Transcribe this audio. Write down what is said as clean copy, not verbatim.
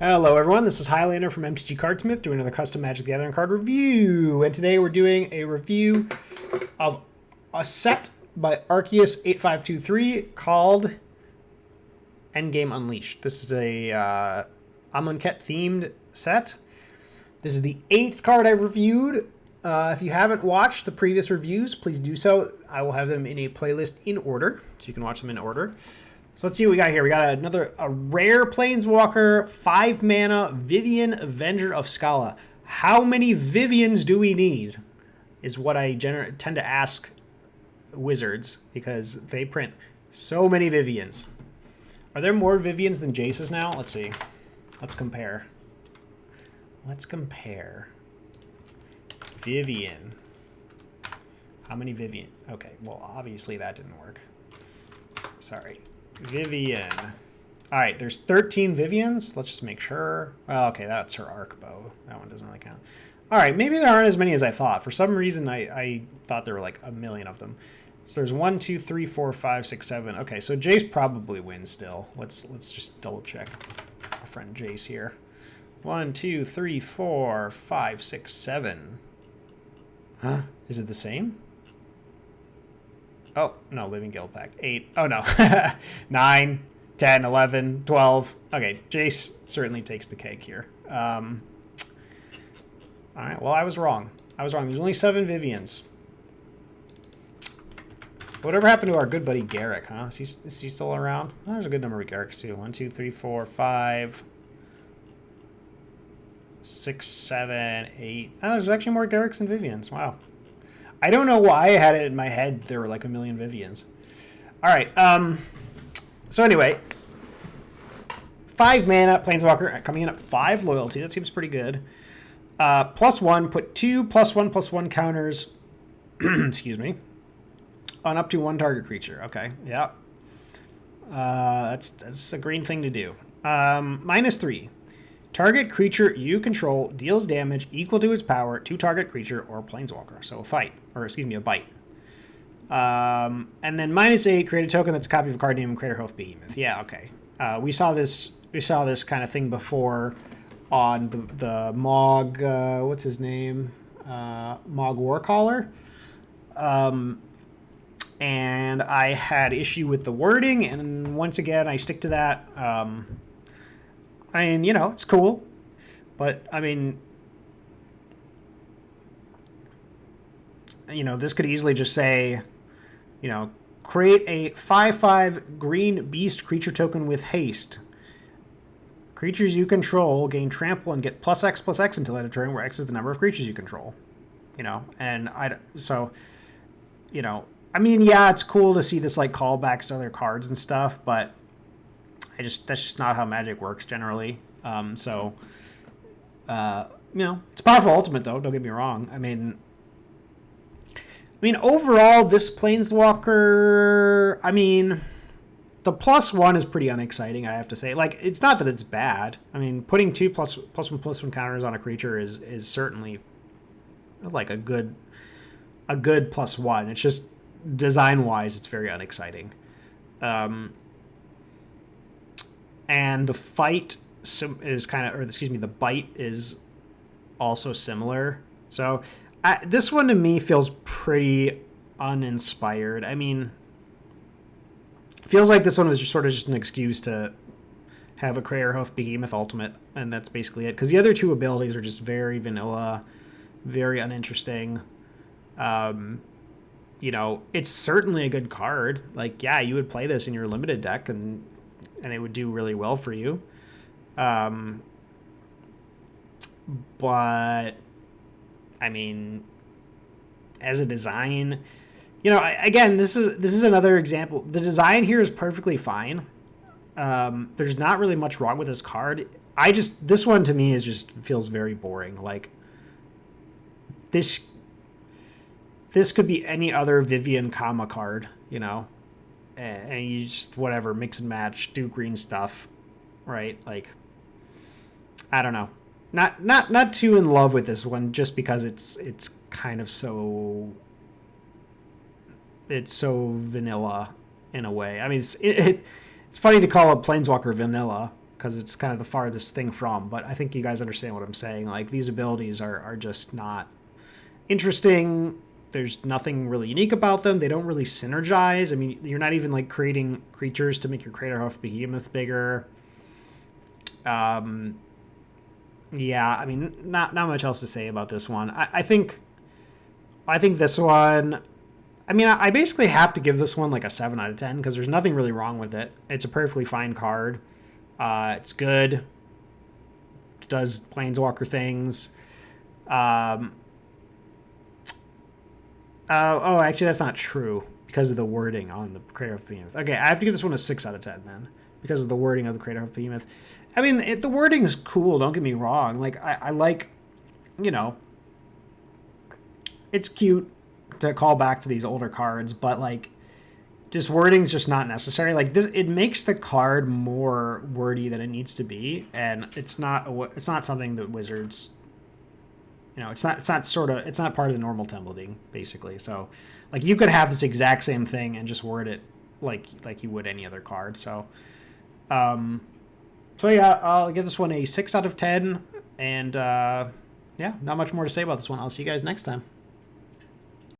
Hello everyone, this is Highlander from MTG Cardsmith doing another custom Magic the Gathering card review. And today we're doing a review of a set by Arceus8523 called Endgame Unleashed. This is a Amonkhet themed set. This is the 8th card I've reviewed. If you haven't watched the previous reviews, please do so. I will have them in a playlist in order, so you can watch them in order. So let's see what we got here. We got a rare Planeswalker, 5 mana, Viven, Avenger of Skalaa. How many Vivens do we need? Is what I tend to ask Wizards, because they print so many Vivens. Are there more Vivens than Jaces now? Let's see. Let's compare. Viven. How many Viven? Okay, well, obviously that didn't work. Sorry. Viven. All right, there's 13 Vivens. Let's just make sure. Oh, okay, that's her arc bow. That one doesn't really count. All right, maybe there aren't as many as I thought. For some reason, I thought there were like a million of them. So there's 1, 2, 3, 4, 5, 6, 7. Okay, so Jace probably wins still. Let's just double check our friend Jace here. 1, 2, 3, 4, 5, 6, 7. Huh? Is it the same? Oh, no, Living Guild Pact. 8. Oh, no. 9, 10, 11, 12. Okay, Jace certainly takes the cake here. All right, well, I was wrong. There's only 7 Vivens. Whatever happened to our good buddy Garrick, huh? Is he still around? Oh, there's a good number of Garricks, too. 1, 2, 3, 4, 5, 6, 7, 8. Oh, there's actually more Garricks than Vivens. Wow. I don't know why I had it in my head there were like a million Vivens. All right. So anyway, 5 mana, Planeswalker, coming in at 5 loyalty. That seems pretty good. +1, put 2 +1/+1 counters, excuse me, on up to 1 target creature. Okay, yeah. That's a green thing to do. -3. Target creature you control deals damage equal to its power to target creature or planeswalker. So a fight, or excuse me, a bite. And then -8, create a token that's a copy of a card named Craterhoof Behemoth. Yeah, okay. We saw this kind of thing before on the Mog. What's his name? Mog Warcaller. And I had issue with the wording, and once again, I stick to that. I mean, you know, it's cool, but I mean, you know, this could easily just say, you know, create a 5/5 green beast creature token with haste. Creatures you control gain trample and get +X/+X until end of turn, where X is the number of creatures you control. You know, and you know, I mean, yeah, it's cool to see this like callbacks to other cards and stuff, but that's just not how Magic works generally. You know, it's a powerful ultimate though. Don't get me wrong. I mean, overall, this Planeswalker. I mean, the +1 is pretty unexciting. I have to say, like, it's not that it's bad. I mean, putting 2 +1/+1 counters on a creature is certainly like a good +1. It's just design wise, it's very unexciting. And the fight is kind of, or excuse me, the bite is also similar. So this one to me feels pretty uninspired. I mean, feels like this one was just an excuse to have a Craterhoof Behemoth ultimate, and that's basically it. Because the other 2 abilities are just very vanilla, very uninteresting. You know, it's certainly a good card. Like, yeah, you would play this in your limited deck, and it would do really well for you. But I mean, as a design, you know, again, this is another example. The design here is perfectly fine. There's not really much wrong with this card. This one to me feels very boring. Like, this could be any other Vivian Kama card, you know, and you just whatever, mix and match, do green stuff, right? Like, I don't know, not too in love with this one, just because it's kind of so vanilla in a way. I mean, it's funny to call a Planeswalker vanilla, because it's kind of the farthest thing from, but I think you guys understand what I'm saying. Like, these abilities are just not interesting. There's nothing really unique about them. They don't really synergize. I mean, you're not even like creating creatures to make your Craterhoof Behemoth bigger. Yeah, I mean, not much else to say about this one. I think this one, I mean, I basically have to give this one like a 7 out of 10 because there's nothing really wrong with it. It's a perfectly fine card. It's good. It does Planeswalker things. Oh, actually, that's not true because of the wording on the Craterhoof Behemoth. Okay, I have to give this one a 6 out of 10 then because of the wording of the Craterhoof Behemoth. I mean, the wording is cool, don't get me wrong. Like, I like, you know, it's cute to call back to these older cards, but, like, this wording's just not necessary. Like, this, it makes the card more wordy than it needs to be, and it's not something that Wizards, you know, it's not part of the normal templating, basically. So, like, you could have this exact same thing and just word it like you would any other card. So, so yeah, I'll give this one a 6 out of 10, and yeah, not much more to say about this one. I'll see you guys next time.